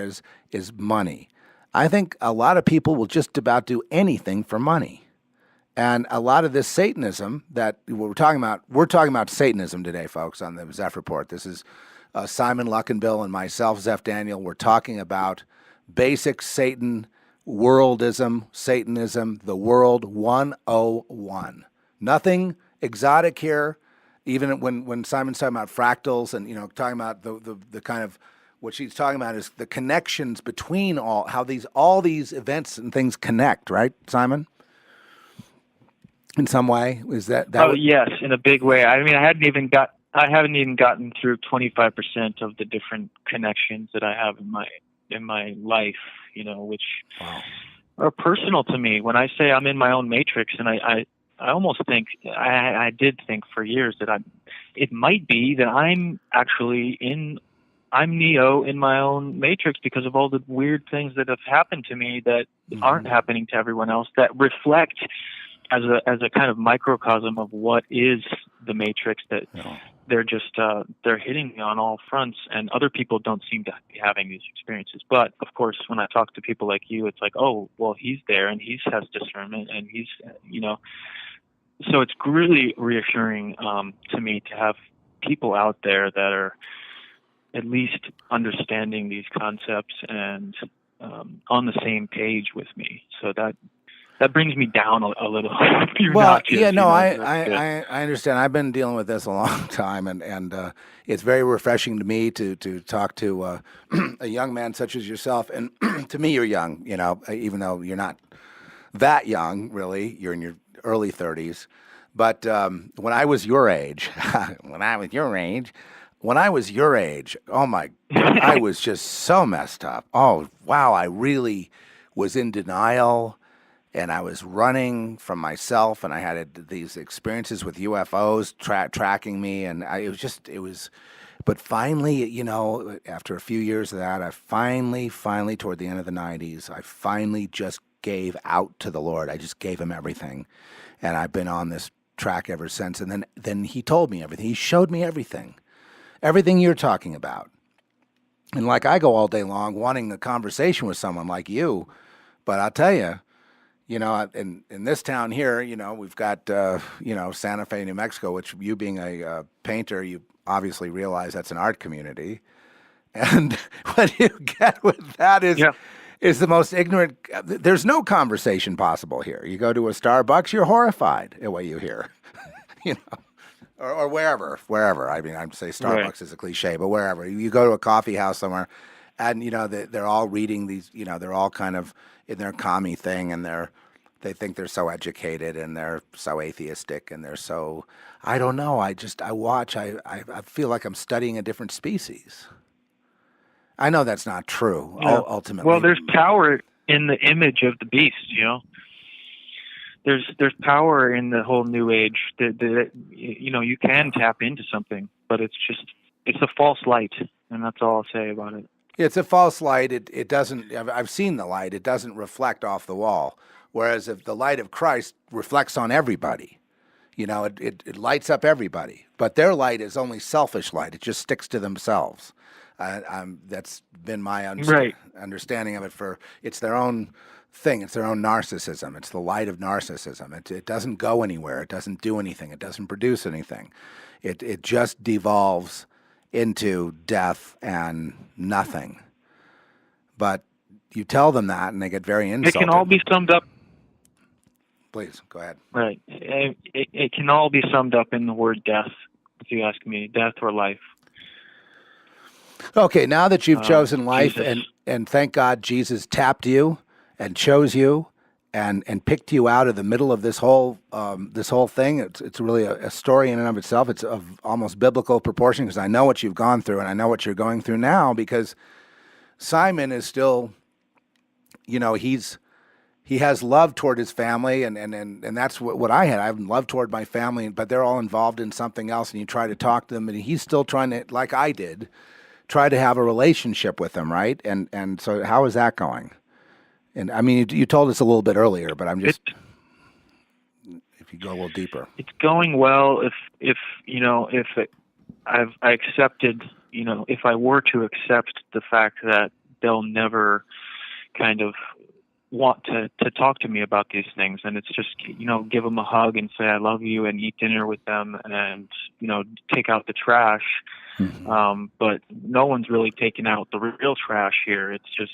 is money. I think a lot of people will just about do anything for money. And a lot of this Satanism that we're talking about Satanism today, folks, on the Zeph Report. This is Simon Luckenbill and myself, Zeph Daniel. We're talking about basic Satan, worldism, Satanism, the world 101. Nothing exotic here, even when Simon's talking about fractals and, talking about the kind of, what she's talking about is the connections between how all these events and things connect, right, Simon? In some way, is that? Yes, in a big way. I mean, I haven't even gotten through 25% of the different connections that I have in my life, which are personal to me. When I say I'm in my own matrix, and I almost think I did think for years that it might be that I'm Neo in my own matrix because of all the weird things that have happened to me that aren't happening to everyone else, that reflect as a kind of microcosm of what is the matrix, that they're just they're hitting me on all fronts, and other people don't seem to be having these experiences. But of course, when I talk to people like you, it's like, oh, well, he's there and he has discernment, and he's so it's really reassuring to me to have people out there that are at least understanding these concepts and on the same page with me. So that brings me down a little. I understand. I've been dealing with this a long time, and it's very refreshing to me to talk to a young man such as yourself. And to me, you're young, even though you're not that young, really. You're in your early 30s. But when I was your age, oh my, I was just so messed up. Oh, wow, I really was in denial, and I was running from myself, and I had these experiences with UFOs tracking me, and but finally, after a few years of that, I finally, toward the end of the 90s, I finally just gave out to the Lord. I just gave him everything, and I've been on this track ever since. And then he told me everything. He showed me everything you're talking about. And like, I go all day long wanting a conversation with someone like you, but I'll tell you, in this town here, we've got, Santa Fe, New Mexico, which, you being a painter, you obviously realize that's an art community. And what you get with that is the most ignorant. There's no conversation possible here. You go to a Starbucks, you're horrified at what you hear, or wherever. I mean, I'd say Starbucks is a cliche, but wherever. You go to a coffee house somewhere, and they're all reading these. They're all kind of in their commie thing, and they think they're so educated, and they're so atheistic, and they're so, I don't know. I watch. I feel like I'm studying a different species. I know that's not true, ultimately. Well, there's power in the image of the beast, There's power in the whole New Age. You can tap into something, but it's a false light, and that's all I'll say about it. It's a false light. It doesn't. I've seen the light. It doesn't reflect off the wall. Whereas if the light of Christ reflects on everybody, it lights up everybody. But their light is only selfish light. It just sticks to themselves. That's been my understanding of it. It's their own thing. It's their own narcissism. It's the light of narcissism. It doesn't go anywhere. It doesn't do anything. It doesn't produce anything. It just devolves into death and nothing. But you tell them that, and they get very insulted. It can all be summed up. Please, go ahead. Right. It can all be summed up in the word death, if you ask me, death or life. Okay, now that you've chosen life, Jesus. and thank God Jesus tapped you and chose you and picked you out of the middle of this whole thing. It's really a story in and of itself. It's of almost biblical proportion, because I know what you've gone through, and I know what you're going through now, because Simon is still, he has love toward his family, and that's what I had. I have love toward my family, but they're all involved in something else, and you try to talk to them, and he's still trying to, like I did, try to have a relationship with them, right? And so how is that going? And I mean, you told us a little bit earlier, but I'm just, if you go a little deeper. It's going well I accepted, if I were to accept the fact that they'll never kind of want to talk to me about these things, and it's just, give them a hug and say I love you and eat dinner with them and, take out the trash. Mm-hmm. But no one's really taking out the real trash here. It's just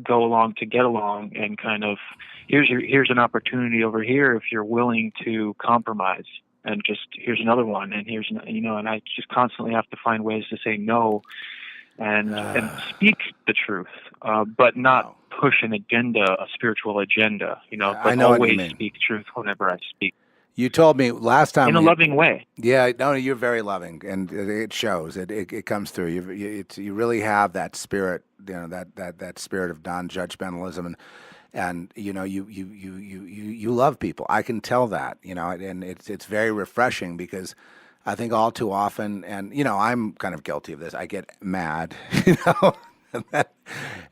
go along to get along, and kind of here's an opportunity over here if you're willing to compromise, and just here's another one, and here's and I just constantly have to find ways to say no and speak the truth, but not push an agenda, a spiritual agenda. But I know always what you mean. Speak truth whenever I speak. You told me last time in a loving way. Yeah, no, you're very loving, and it shows. It comes through. You really have that spirit, that spirit of non-judgmentalism, and you love people. I can tell that, and it's very refreshing, because I think all too often, and I'm kind of guilty of this. I get mad,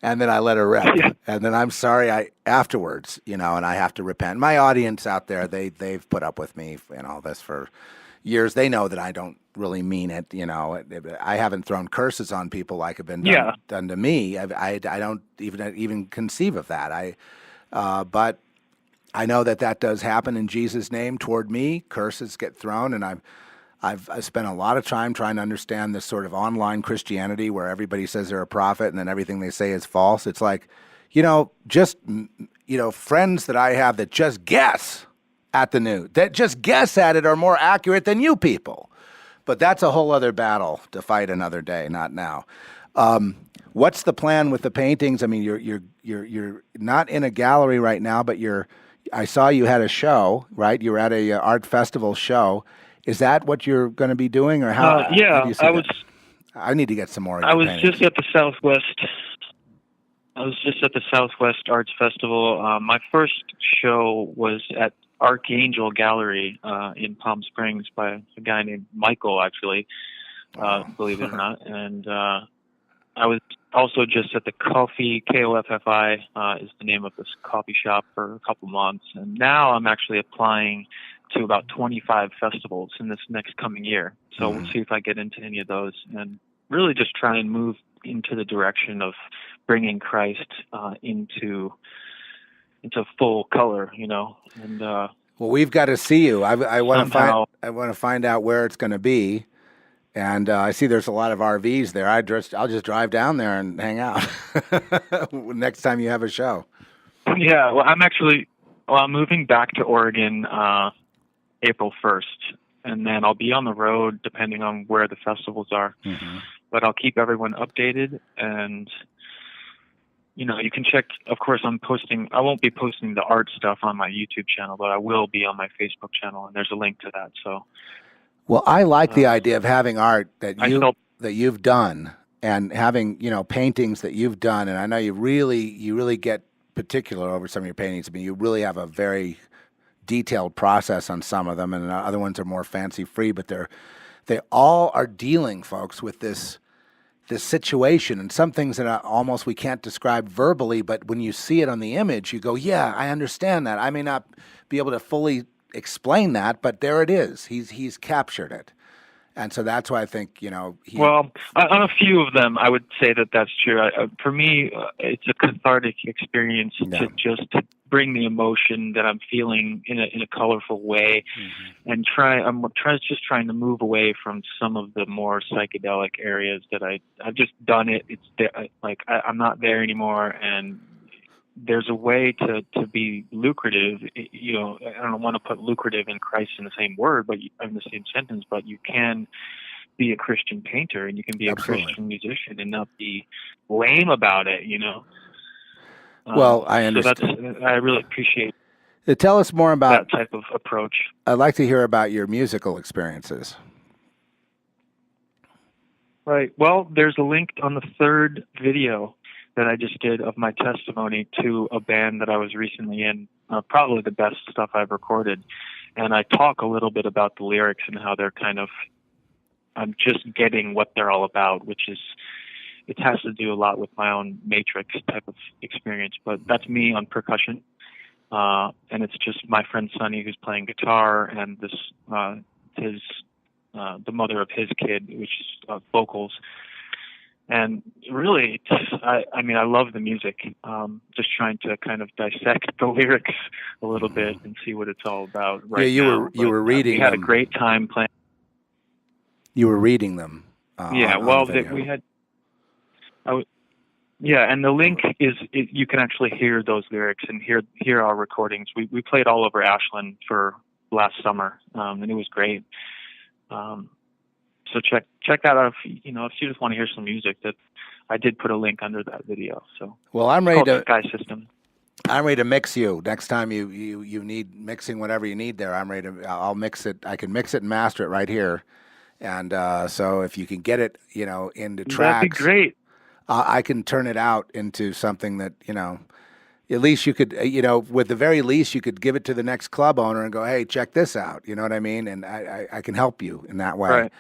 and then I let her rip, and then I'm sorry afterwards, and I have to repent. My audience out there, they've put up with me and all this for years. They know that I don't really mean it. I haven't thrown curses on people like have been done to me. I don't even conceive of that. But I know that does happen in Jesus' name toward me. Curses get thrown, and I've spent a lot of time trying to understand this sort of online Christianity where everybody says they're a prophet and then everything they say is false. It's like, friends that I have that just guess at the news, that just guess at it, are more accurate than you people. But that's a whole other battle to fight another day, not now. What's the plan with the paintings? I mean, you're not in a gallery right now, but I saw you had a show, right? You were at a art festival show. Is that what you're going to be doing, or how? How do you see that? I need to get some more. I was just at the Southwest Arts Festival. My first show was at Archangel Gallery in Palm Springs by a guy named Michael, actually, believe it or not. And I was also just at the Coffee, KOFFI is the name of this coffee shop, for a couple months. And now I'm actually applying to about 25 festivals in this next coming year. So we'll see if I get into any of those, and really just try and move into the direction of bringing Christ into full color, And well, we've got to see you. I want to find out where it's going to be, and I see there's a lot of RVs there. I'll just drive down there and hang out next time you have a show. Yeah, well, I'm moving back to Oregon April 1st, and then I'll be on the road depending on where the festivals are. Mm-hmm. But I'll keep everyone updated, and you can check. Of course, I won't be posting the art stuff on my YouTube channel, but I will be on my Facebook channel, and there's a link to that. So, well, I like the idea of having art that you've done, and having paintings that you've done, and I know you really get particular over some of your paintings. I mean, you really have a very detailed process on some of them, and other ones are more fancy free, but they all are dealing, folks, with this this situation, and some things that are almost we can't describe verbally, but when you see it on the image, you go, yeah, I understand that. I may not be able to fully explain that, but there it is. He's captured it. And so that's why I think, Well, on a few of them, I would say that that's true. For me, it's a cathartic experience to just bring the emotion that I'm feeling in a colorful way, and just trying to move away from some of the more psychedelic areas that I've just done it. It's there, I'm not there anymore, and there's a way to be lucrative. I don't want to put lucrative and Christ in the same word, but in the same sentence, but you can be a Christian painter and you can be Absolutely. a Christian musician and not be lame about it, Well, I understand. So I really appreciate Tell us more about that type of approach. I'd like to hear about your musical experiences. Right. Well, there's a link on the third video that I just did of my testimony to a band that I was recently in, probably the best stuff I've recorded. And I talk a little bit about the lyrics and how they're I'm just getting what they're all about, which is, it has to do a lot with my own Matrix type of experience, but that's me on percussion. And it's just my friend Sonny who's playing guitar, and the mother of his kid, which is vocals. And really, I love the music. Just trying to kind of dissect the lyrics a little bit and see what it's all about. Right. Yeah, you were reading. We had a great time playing. You were reading them. We had. Yeah, and the link is you can actually hear those lyrics and hear our recordings. We played all over Ashland for last summer, and it was great. So check that out if you just want to hear some music. That I did put a link under that video. So I'm ready to Sky System. I'm ready to mix you next time you need mixing whatever you need there. I'm ready to. I'll mix it. I can mix it and master it right here. And so if you can get it, into tracks, that'd be great. I can turn it out into something that at least you could, with the very least, you could give it to the next club owner and go, hey, check this out. You know what I mean? And I can help you in that way. Right.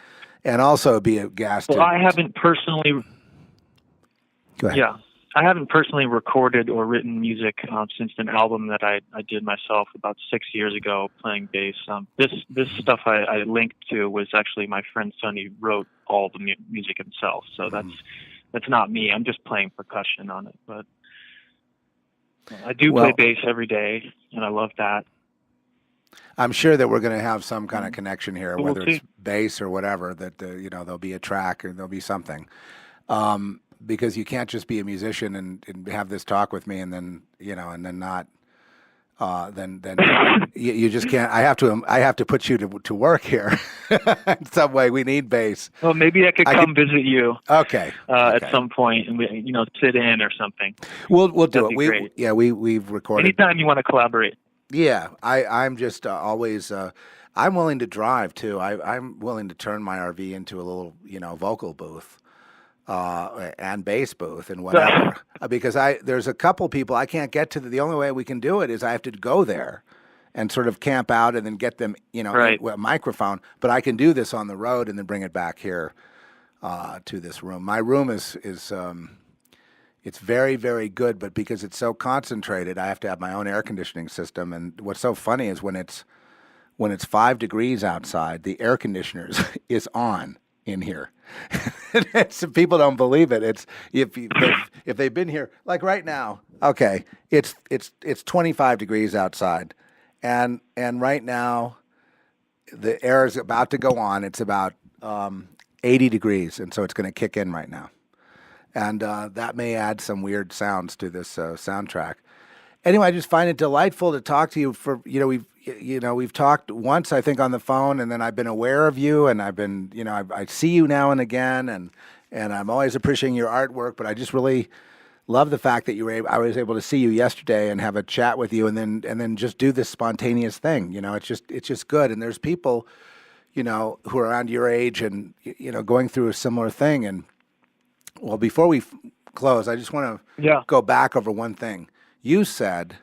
And also be a gas. Well, I haven't personally. Go ahead. Yeah, I haven't personally recorded or written music since an album that I did myself about 6 years ago, playing bass. This stuff I linked to was actually my friend Sonny wrote all the music himself. So that's not me. I'm just playing percussion on it, but I do play bass every day, and I love that. I'm sure that we're going to have some kind of connection here, whether it's bass or whatever, that, there'll be a track or there'll be something. Because you can't just be a musician and have this talk with me and then, and then not, then you just can't. I have to put you to work here in some way. We need bass. Well, maybe I could come visit you. Okay. At some point, and we, sit in or something. We'll do That'd it. be great. We've recorded. Anytime you want to collaborate. Yeah, I'm just always. I'm willing to drive too. I'm willing to turn my RV into a little, vocal booth. And bass booth and whatever, because there's a couple people I can't get to. The only way we can do it is I have to go there and sort of camp out and then get them, right. a microphone. But I can do this on the road and then bring it back here to this room. My room is it's very, very good, but because it's so concentrated, I have to have my own air conditioning system. And what's so funny is when it's 5 degrees outside, the air conditioner is on in here. People don't believe it. It's if they've been here, like right now. Okay, it's 25 degrees outside, and right now the air is about to go on. It's about 80 degrees, and so it's going to kick in right now, and that may add some weird sounds to this soundtrack. Anyway, I just find it delightful to talk to you. We've talked once, I think, on the phone, and then I've been aware of you, and I've been, I see you now and again, and I'm always appreciating your artwork. But I just really love the fact that I was able to see you yesterday and have a chat with you, and then just do this spontaneous thing. It's just good. And there's people, who are around your age and going through a similar thing. And well, before we close, I just want to go back over one thing. You said,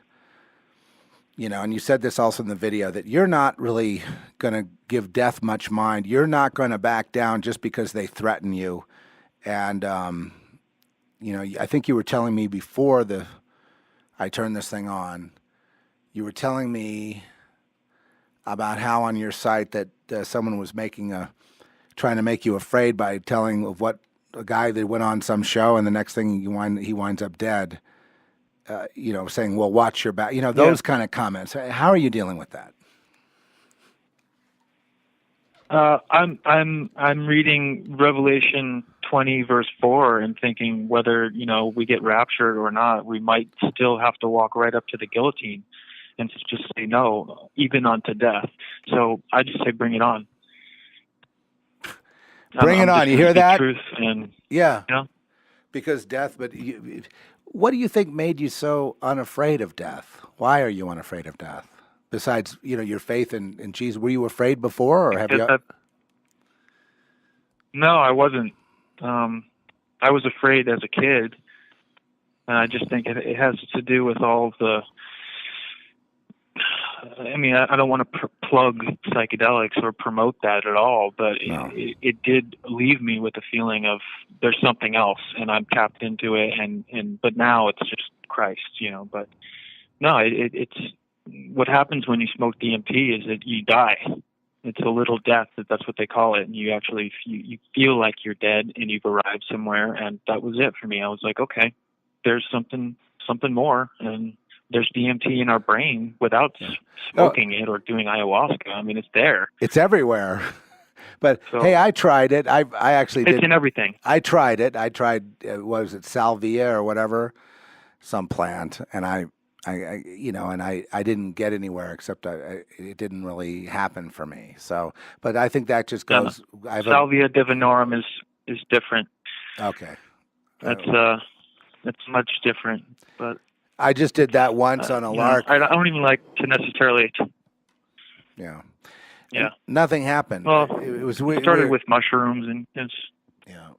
and you said this also in the video, that you're not really going to give death much mind. You're not going to back down just because they threaten you And I think you were telling me before I turned this thing on. You were telling me about how on your site that someone was trying to make you afraid by telling of what a guy that went on some show, and the next thing he winds up dead. Saying, "Well, watch your back." Those kind of comments. How are you dealing with that? I'm reading Revelation 20 verse 4 and thinking whether we get raptured or not, we might still have to walk right up to the guillotine and just say no, even unto death. So I just say, bring it on. Bring it on. You hear that? Truth and yeah, because death. But what do you think made you so unafraid of death? Why are you unafraid of death? Besides, your faith in Jesus, were you afraid before, or have you? No, I wasn't. I was afraid as a kid, and I just think it has to do with all of the. I mean, I don't want to plug psychedelics or promote that at all, but No. it did leave me with a feeling of there's something else, and I'm tapped into it, but now it's just Christ, But no, it's what happens when you smoke DMT is that you die. It's a little death. That's what they call it, and you actually you feel like you're dead, and you've arrived somewhere, and that was it for me. I was like, okay, there's something more, and there's DMT in our brain without smoking it or doing ayahuasca. I mean, it's there. It's everywhere. But hey, I tried it. I actually did. It's in everything. I tried it. I tried, what was it, salvia or whatever, some plant, and I didn't get anywhere except it didn't really happen for me. So, but I think that just goes. Salvia divinorum is different. Okay. That's much different, but. I just did that once on a lark. I don't even like to necessarily. Yeah. Yeah. Nothing happened. Well, it was weird. It started with mushrooms and it's. Yeah.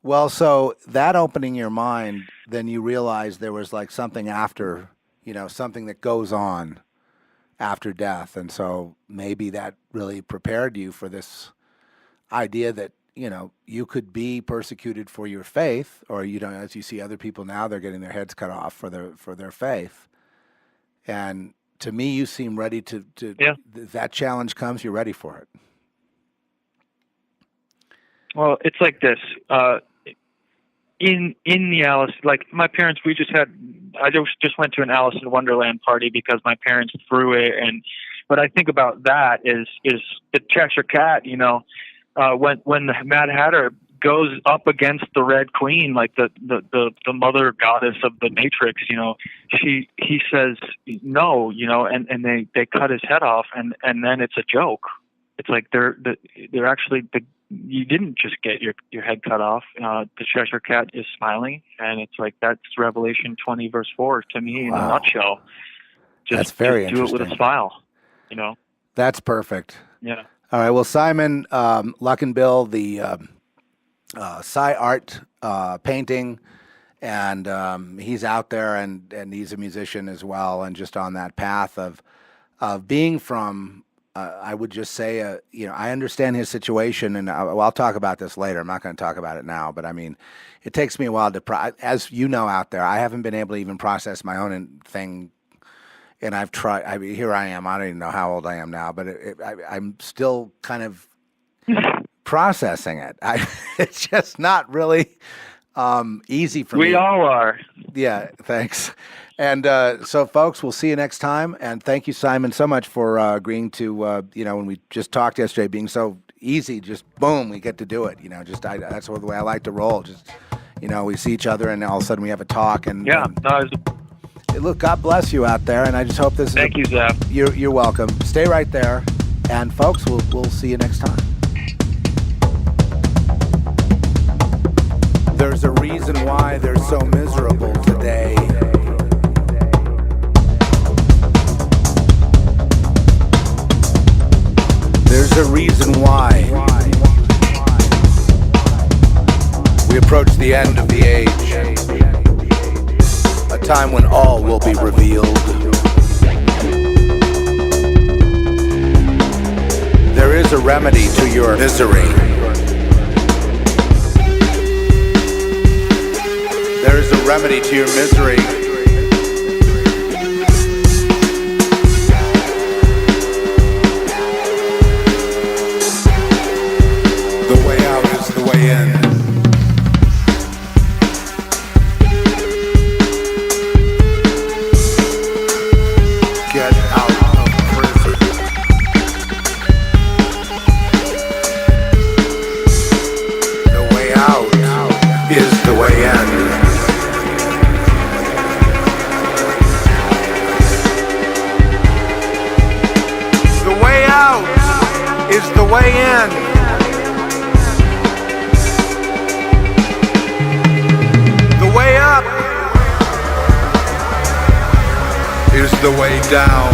Well, so that opening your mind, then you realized there was like something after, something that goes on after death, and so maybe that really prepared you for this idea that. You could be persecuted for your faith, or as you see other people now, they're getting their heads cut off for their faith. And to me, you seem ready to if that challenge comes, you're ready for it. Well, it's like this. In the Alice, like my parents, I just went to an Alice in Wonderland party because my parents threw it, but I think about that is the Cheshire Cat, when the Mad Hatter goes up against the Red Queen, like the mother goddess of the Matrix, he says no, and they cut his head off, and then it's a joke. It's like they're actually you didn't just get your head cut off. The Cheshire Cat is smiling, and it's like that's Revelation 20 verse 4 to me in a nutshell. That's very do it with a smile, That's perfect. Yeah. All right. Well, Simon Luckenbill, the Psy Art painting, and he's out there, and he's a musician as well, and just on that path of being from. I would just say, I understand his situation, and I'll talk about this later. I'm not going to talk about it now, but I mean, it takes me a while as you know out there, I haven't been able to even process my own thing. And I've tried. I mean, here I am. I don't even know how old I am now, but I'm still kind of processing it. It's just not really easy for me. We all are. Yeah, thanks. And so, folks, we'll see you next time. And thank you, Simon, so much for agreeing to, when we just talked yesterday, being so easy, just boom, we get to do it. That's the way I like to roll. Just, we see each other, and all of a sudden we have a talk. And yeah, look, God bless you out there, and I just hope this. Thank you, Zeph. You're welcome. Stay right there, and folks, we'll see you next time. There's a reason why they're so miserable today. There's a reason why we approach the end of the age. A time when all will be revealed. There is a remedy to your misery. There's a remedy to your misery. The way out is the way in. Get out of prison. The way out is the way in. The way out is the way in. The way up is the way down.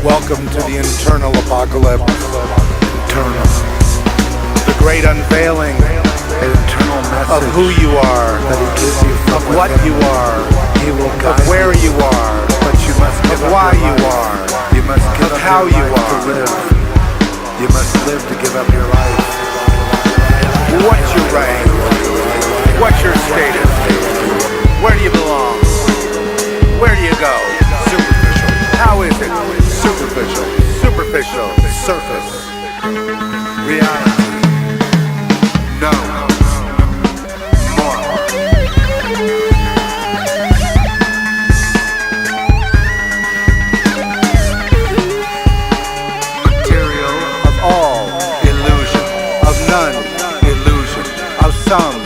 Welcome to the internal apocalypse. Internal. The great unveiling. An internal message of who you are, that he gives you of what you are, he will guide of where you are, but you must give of why you are, you must give of how you are to live. You must live to give up your life. What's your rank? What's your status? Where do you belong? Where do you go? Superficial. How is it? Superficial. Superficial. Surface. Reality. No. More. Material of all illusion. Of none illusion. Of some